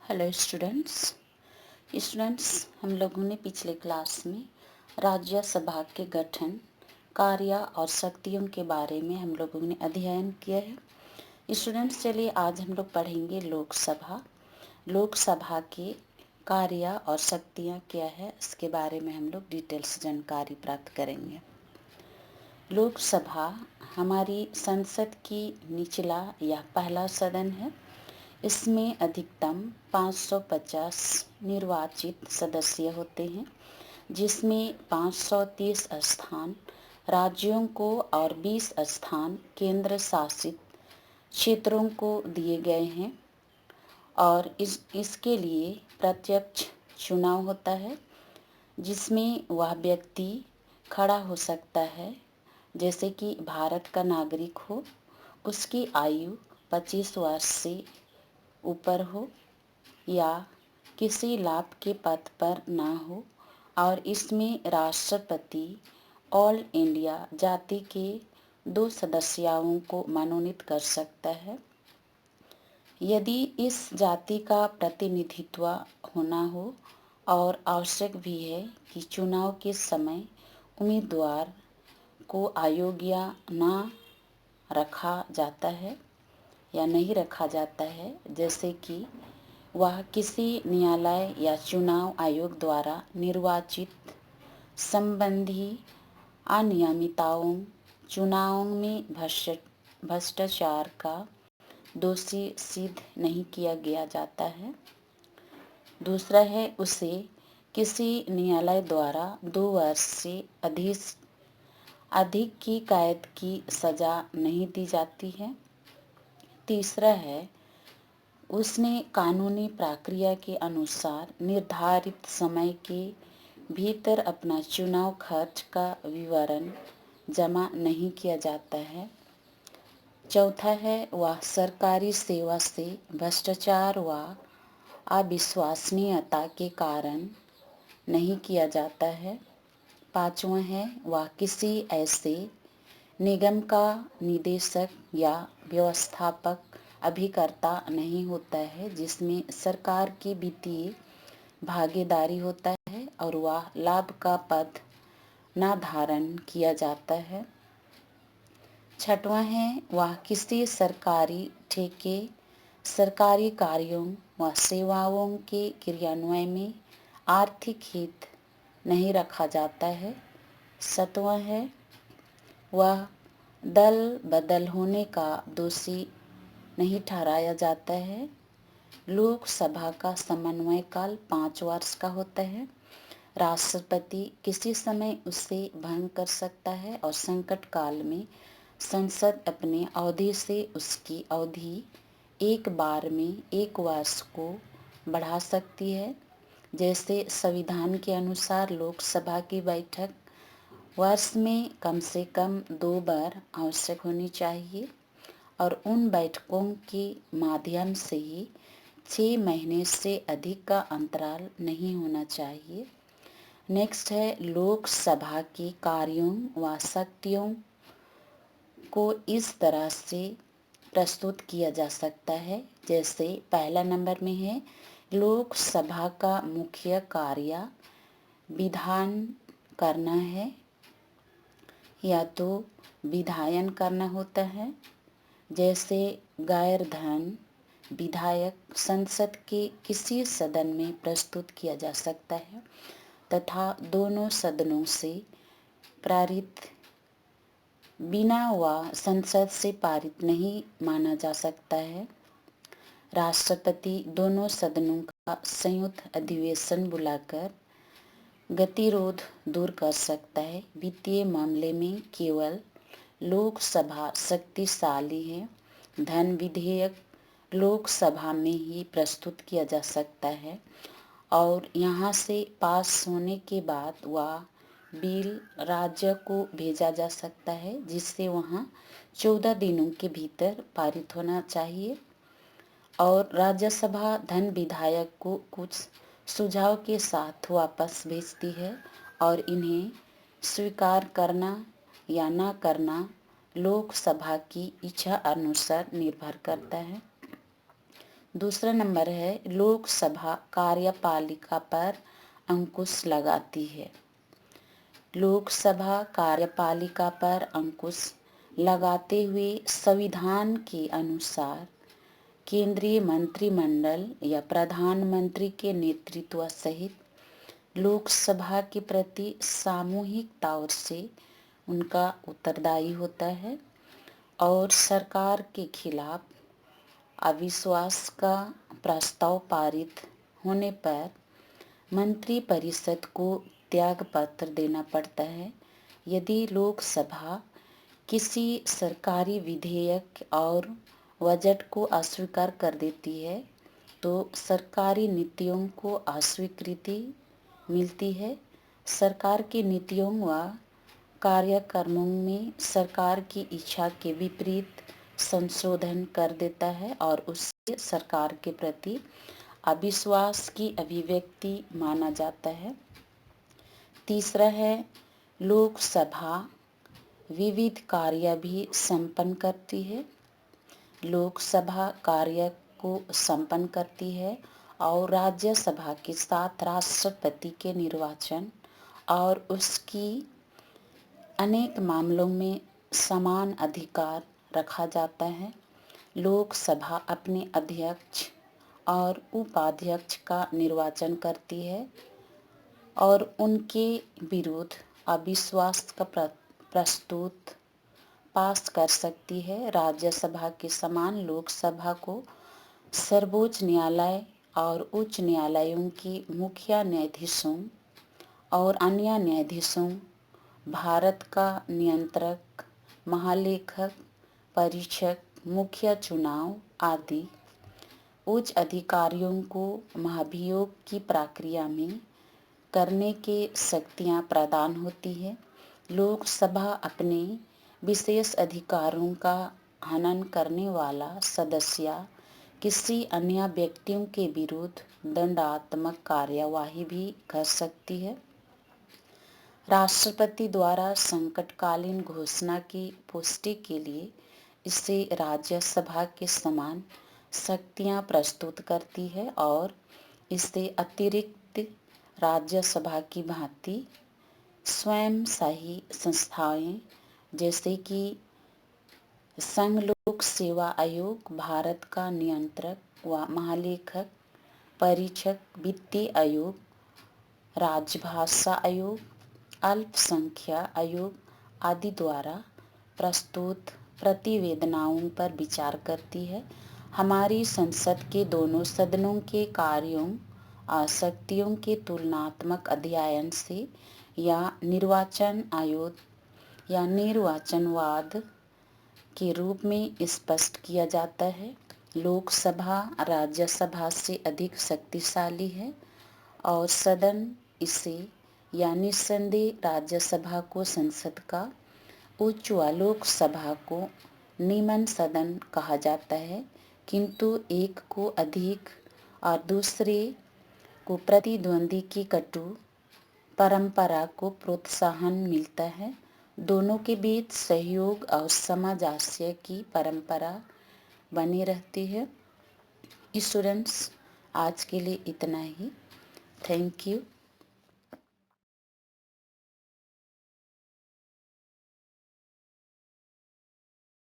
Hello students हम लोगों ने पिछले क्लास में राज्यसभा के गठन, कार्य और शक्तियों के बारे में हम लोगों ने अध्ययन किया है। स्टूडेंट्स चलिए आज हम लोग पढ़ेंगे लोकसभा के कार्य और शक्तियाँ क्या है, इसके बारे में हम लोग डिटेल्स जानकारी प्राप्त करेंगे। लोकसभा हमारी संसद की निचला या पहला सदन है। इसमें अधिकतम 550 निर्वाचित सदस्य होते हैं, जिसमें 530 स्थान राज्यों को और 20 स्थान केंद्र शासित क्षेत्रों को दिए गए हैं। और इसके लिए प्रत्यक्ष चुनाव होता है, जिसमें वह व्यक्ति खड़ा हो सकता है, जैसे कि भारत का नागरिक हो, उसकी आयु 25 वर्ष से ऊपर हो या किसी लाभ के पद पर ना हो, और इसमें राष्ट्रपति ऑल इंडिया जाति के 2 सदस्यों को मनोनीत कर सकता है। यदि इस जाति का प्रतिनिधित्व होना हो और आवश्यक भी है कि चुनाव के समय उम्मीदवार को अयोग्य ना रखा जाता है या नहीं रखा जाता है, जैसे कि वह किसी न्यायालय या चुनाव आयोग द्वारा निर्वाचित संबंधी अनियमितताओं, चुनाव में भ्रष्टाचार का दोषी सिद्ध नहीं किया गया जाता है। दूसरा है, उसे किसी न्यायालय द्वारा 2 वर्ष से अधिक की कैद की सज़ा नहीं दी जाती है। तीसरा है, उसने कानूनी प्रक्रिया के अनुसार निर्धारित समय के भीतर अपना चुनाव खर्च का विवरण जमा नहीं किया जाता है। चौथा है, वह सरकारी सेवा से भ्रष्टाचार व अविश्वसनीयता के कारण नहीं किया जाता है। पांचवा है, वह किसी ऐसे निगम का निदेशक या व्यवस्थापक अभिकर्ता नहीं होता है जिसमें सरकार की वित्तीय भागीदारी होता है और वह लाभ का पद न धारण किया जाता है। छठवां है, वह किसी सरकारी ठेके, सरकारी कार्यों व सेवाओं के क्रियान्वयन में आर्थिक हित नहीं रखा जाता है। सातवां है, वह दल बदल होने का दोषी नहीं ठहराया जाता है। लोकसभा का समन्वय काल 5 वर्ष का होता है। राष्ट्रपति किसी समय उसे भंग कर सकता है और संकट काल में संसद अपने अवधि से उसकी अवधि एक बार में 1 वर्ष को बढ़ा सकती है। जैसे संविधान के अनुसार लोकसभा की बैठक वर्ष में कम से कम 2 बार आवश्यक होनी चाहिए और उन बैठकों के माध्यम से ही 6 महीने से अधिक का अंतराल नहीं होना चाहिए। नेक्स्ट है, लोकसभा के कार्यों व शक्तियों को इस तरह से प्रस्तुत किया जा सकता है, जैसे पहला नंबर में है, लोकसभा का मुख्य कार्य विधान करना है या तो विधायन करना होता है। जैसे गैर धन विधायक संसद के किसी सदन में प्रस्तुत किया जा सकता है तथा दोनों सदनों से पारित बिना व संसद से पारित नहीं माना जा सकता है। राष्ट्रपति दोनों सदनों का संयुक्त अधिवेशन बुलाकर गतिरोध दूर कर सकता है। वित्तीय मामले में केवल लोकसभा शक्तिशाली है। धन विधेयक लोकसभा में ही प्रस्तुत किया जा सकता है और यहाँ से पास होने के बाद वह बिल राज्य को भेजा जा सकता है, जिससे वहाँ 14 दिनों के भीतर पारित होना चाहिए। और राज्यसभा धन विधायक को कुछ सुझाव के साथ वापस भेजती है और इन्हें स्वीकार करना या ना करना लोकसभा की इच्छा अनुसार निर्भर करता है। दूसरा नंबर है लोकसभा कार्यपालिका पर अंकुश लगाती है। लोकसभा कार्यपालिका पर अंकुश लगाते हुए संविधान के अनुसार केंद्रीय मंत्रिमंडल या प्रधानमंत्री के नेतृत्व सहित लोकसभा के प्रति सामूहिक तौर से उनका उत्तरदायी होता है और सरकार के खिलाफ अविश्वास का प्रस्ताव पारित होने पर मंत्रिपरिषद को त्याग पत्र देना पड़ता है। यदि लोकसभा किसी सरकारी विधेयक और बजट को अस्वीकार कर देती है तो सरकारी नीतियों को अस्वीकृति मिलती है। सरकार की नीतियों व कार्यक्रमों में सरकार की इच्छा के विपरीत संशोधन कर देता है और उससे सरकार के प्रति अविश्वास की अभिव्यक्ति माना जाता है। तीसरा है लोकसभा विविध कार्य भी संपन्न करती है। लोकसभा कार्य को संपन्न करती है और राज्यसभा के साथ राष्ट्रपति के निर्वाचन और उसकी अनेक मामलों में समान अधिकार रखा जाता है। लोकसभा अपने अध्यक्ष और उपाध्यक्ष का निर्वाचन करती है और उनके विरुद्ध अविश्वास का प्रस्तुत पास कर सकती है। राज्यसभा के समान लोकसभा को सर्वोच्च न्यायालय और उच्च न्यायालयों के मुख्य न्यायाधीशों और अन्य न्यायाधीशों, भारत का नियंत्रक, महालेखक, परीक्षक, मुख्य चुनाव आदि उच्च अधिकारियों को महाभियोग की प्रक्रिया में करने के शक्तियां प्रदान होती है। लोकसभा अपने विशेष अधिकारों का हनन करने वाला सदस्य किसी अन्य व्यक्तियों के विरुद्ध दंडात्मक कार्यवाही भी कर सकती है। राष्ट्रपति द्वारा संकटकालीन घोषणा की पुष्टि के लिए इसे राज्यसभा के समान शक्तियां प्रस्तुत करती है और इससे अतिरिक्त राज्यसभा की भांति स्वयंशाही संस्थाएं जैसे कि संघ लोक सेवा आयोग, भारत का नियंत्रक व महालेखक, परीक्षक, वित्तीय आयोग, राजभाषा आयोग, अल्पसंख्यक आयोग आदि द्वारा प्रस्तुत प्रतिवेदनाओं पर विचार करती है। हमारी संसद के दोनों सदनों के कार्यों और शक्तियों के तुलनात्मक अध्ययन से या निर्वाचन आयोग या निर्वाचनवाद के रूप में स्पष्ट किया जाता है। लोकसभा राज्यसभा से अधिक शक्तिशाली है और सदन इसे या निस्संदेह राज्यसभा को संसद का उच्च व लोकसभा को निम्न सदन कहा जाता है, किंतु एक को अधिक और दूसरे को प्रतिद्वंदी की कटु परंपरा को प्रोत्साहन मिलता है। दोनों के बीच सहयोग और सामंजस्य की परंपरा बनी रहती है। स्टूडेंट्स, आज के लिए इतना ही। Thank you.